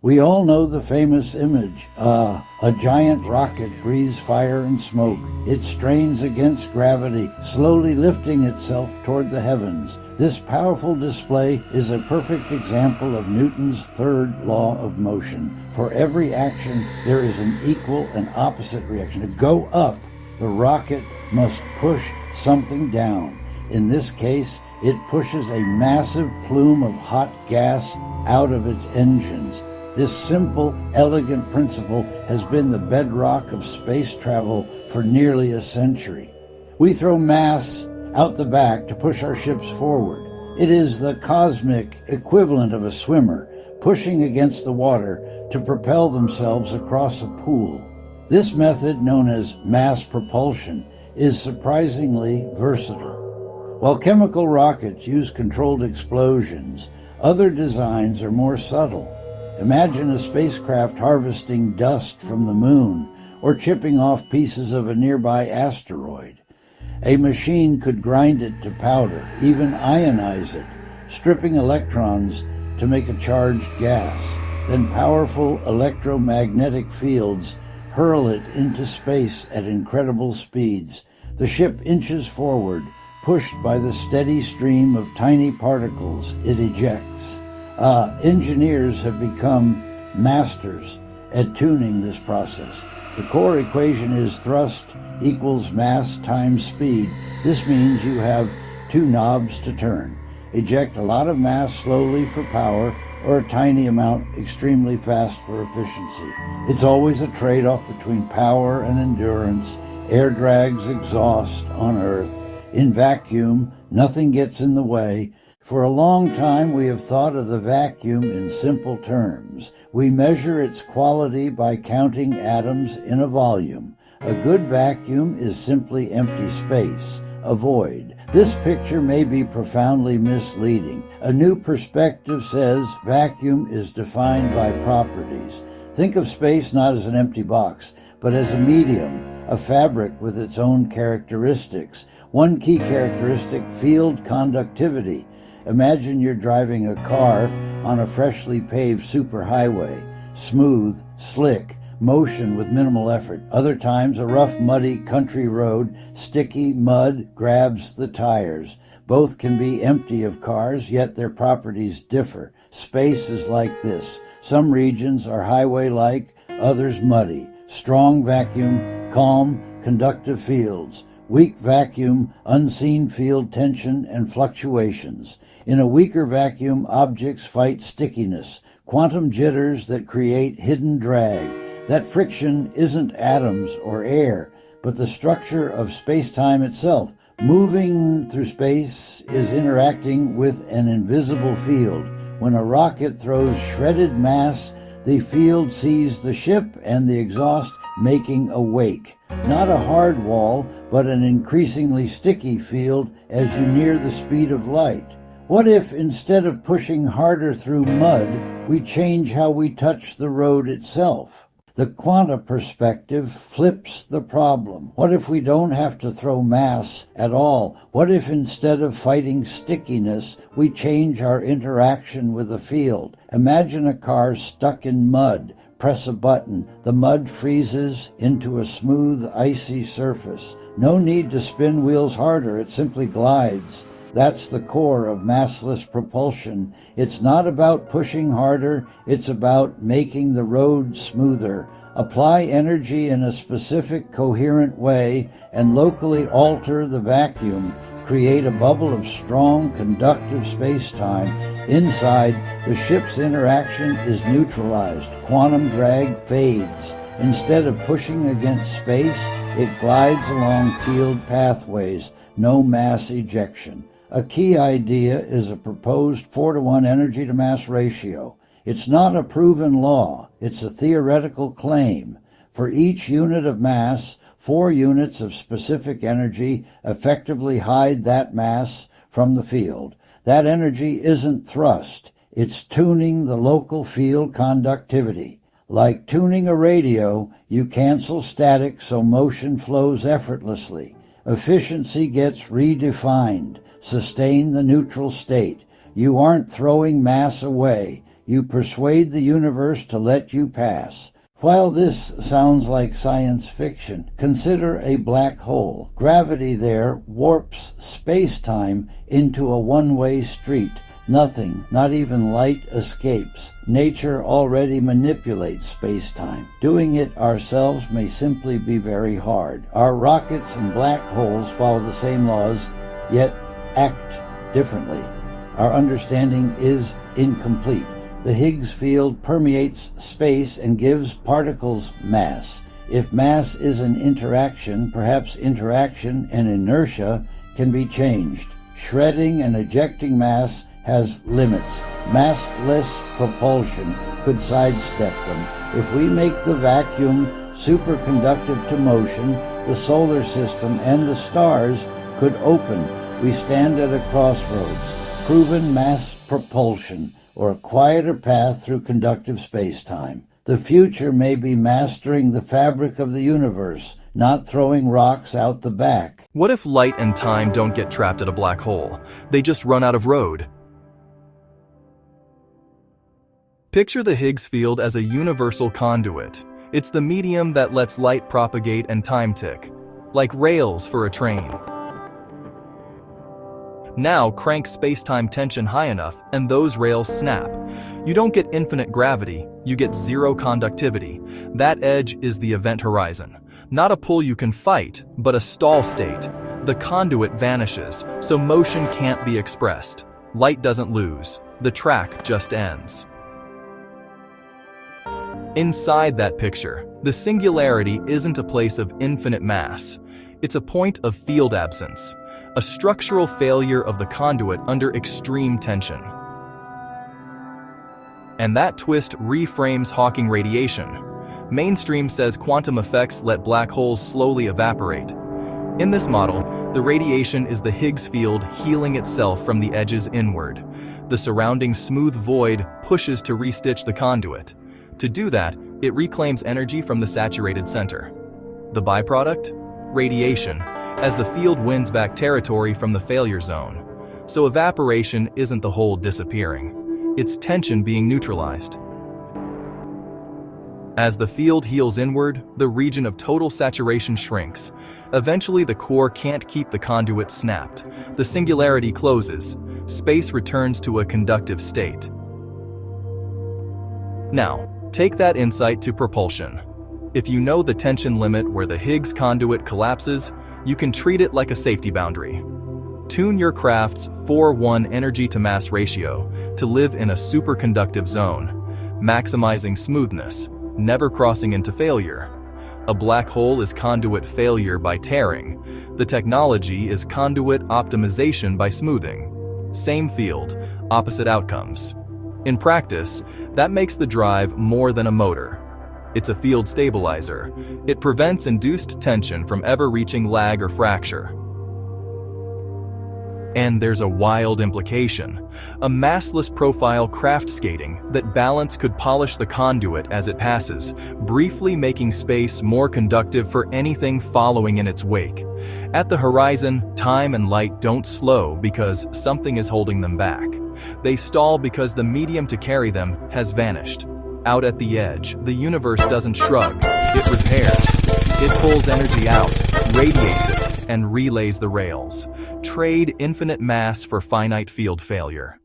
We all know the famous image. A giant rocket breathes fire and smoke. It strains against gravity, slowly lifting itself toward the heavens. This powerful display is a perfect example of Newton's third law of motion. For every action, there is an equal and opposite reaction. To go up, the rocket must push something down. In this case, it pushes a massive plume of hot gas out of its engines. This simple, elegant principle has been the bedrock of space travel for nearly a century. We throw mass out the back to push our ships forward. It is the cosmic equivalent of a swimmer pushing against the water to propel themselves across a pool. This method, known as mass propulsion, is surprisingly versatile. While chemical rockets use controlled explosions, other designs are more subtle. Imagine a spacecraft harvesting dust from the moon or chipping off pieces of a nearby asteroid. A machine could grind it to powder, even ionize it, stripping electrons to make a charged gas. Then powerful electromagnetic fields hurl it into space at incredible speeds. The ship inches forward, pushed by the steady stream of tiny particles it ejects. Engineers have become masters at tuning this process. The core equation is thrust equals mass times speed. This means you have two knobs to turn. Eject a lot of mass slowly for power, or a tiny amount extremely fast for efficiency. It's always a trade-off between power and endurance. Air drags exhaust on Earth. In vacuum, nothing gets in the way. For a long time, we have thought of the vacuum in simple terms. We measure its quality by counting atoms in a volume. A good vacuum is simply empty space, a void. This picture may be profoundly misleading. A new perspective says vacuum is defined by properties. Think of space not as an empty box, but as a medium, a fabric with its own characteristics. One key characteristic, field conductivity. Imagine you're driving a car on a freshly paved superhighway. Smooth, slick, motion with minimal effort. Other times, a rough, muddy country road, sticky mud grabs the tires. Both can be empty of cars, yet their properties differ. Space is like this. Some regions are highway-like, others muddy. Strong vacuum, calm, conductive fields. Weak vacuum, unseen field tension and fluctuations. In a weaker vacuum, objects fight stickiness, quantum jitters that create hidden drag. That friction isn't atoms or air, but the structure of space-time itself. Moving through space is interacting with an invisible field. When a rocket throws shredded mass, the field sees the ship and the exhaust making a wake. Not a hard wall, but an increasingly sticky field as you near the speed of light. What if, instead of pushing harder through mud, we change how we touch the road itself? The Quanta perspective flips the problem. What if we don't have to throw mass at all? What if, instead of fighting stickiness, we change our interaction with the field? Imagine a car stuck in mud. Press a button. The mud freezes into a smooth, icy surface. No need to spin wheels harder. It simply glides. That's the core of massless propulsion. It's not about pushing harder, it's about making the road smoother. Apply energy in a specific, coherent way and locally alter the vacuum. Create a bubble of strong, conductive space-time. Inside, the ship's interaction is neutralized. Quantum drag fades. Instead of pushing against space, it glides along field pathways. No mass ejection. A key idea is a proposed 4-to-1 energy-to-mass ratio. It's not a proven law. It's a theoretical claim. For each unit of mass, 4 units of specific energy effectively hide that mass from the field. That energy isn't thrust. It's tuning the local field conductivity. Like tuning a radio, you cancel static so motion flows effortlessly. Efficiency gets redefined. Sustain the neutral state. You aren't throwing mass away. You persuade the universe to let you pass. While this sounds like science fiction, consider a black hole. Gravity there warps space-time into a one-way street. Nothing, not even light, escapes. Nature already manipulates space-time. Doing it ourselves may simply be very hard. Our rockets and black holes follow the same laws, yet act differently. Our understanding is incomplete. The Higgs field permeates space and gives particles mass. If mass is an interaction, perhaps interaction and inertia can be changed. Shredding and ejecting mass has limits. Massless propulsion could sidestep them. If we make the vacuum superconductive to motion, the solar system and the stars could open. We stand at a crossroads. Proven mass propulsion, or a quieter path through conductive space-time. The future may be mastering the fabric of the universe, not throwing rocks out the back. What if light and time don't get trapped at a black hole? They just run out of road. Picture the Higgs field as a universal conduit. It's the medium that lets light propagate and time tick, like rails for a train. Now crank space-time tension high enough and those rails snap. You don't get infinite gravity, you get zero conductivity. That edge is the event horizon. Not a pull you can fight, but a stall state. The conduit vanishes, so motion can't be expressed. Light doesn't lose, the track just ends. Inside that picture, the singularity isn't a place of infinite mass. It's a point of field absence. A structural failure of the conduit under extreme tension. And that twist reframes Hawking radiation. Mainstream says quantum effects let black holes slowly evaporate. In this model, the radiation is the Higgs field healing itself from the edges inward. The surrounding smooth void pushes to restitch the conduit. To do that, it reclaims energy from the saturated center. The byproduct? Radiation, as the field wins back territory from the failure zone. So evaporation isn't the hole disappearing, it's tension being neutralized. As the field heals inward, the region of total saturation shrinks. Eventually the core can't keep the conduit snapped. The singularity closes. Space returns to a conductive state. Now, take that insight to propulsion. If you know the tension limit where the Higgs conduit collapses, you can treat it like a safety boundary. Tune your craft's 4:1 energy-to-mass ratio to live in a superconductive zone, maximizing smoothness, never crossing into failure. A black hole is conduit failure by tearing. The technology is conduit optimization by smoothing. Same field, opposite outcomes. In practice, that makes the drive more than a motor. It's a field stabilizer. It prevents induced tension from ever reaching lag or fracture. And there's a wild implication. A massless profile craft skating that balance could polish the conduit as it passes, briefly making space more conductive for anything following in its wake. At the horizon, time and light don't slow because something is holding them back. They stall because the medium to carry them has vanished. Out at the edge, the universe doesn't shrug, it repairs. It pulls energy out, radiates it, and relays the rails. Trade infinite mass for finite field failure.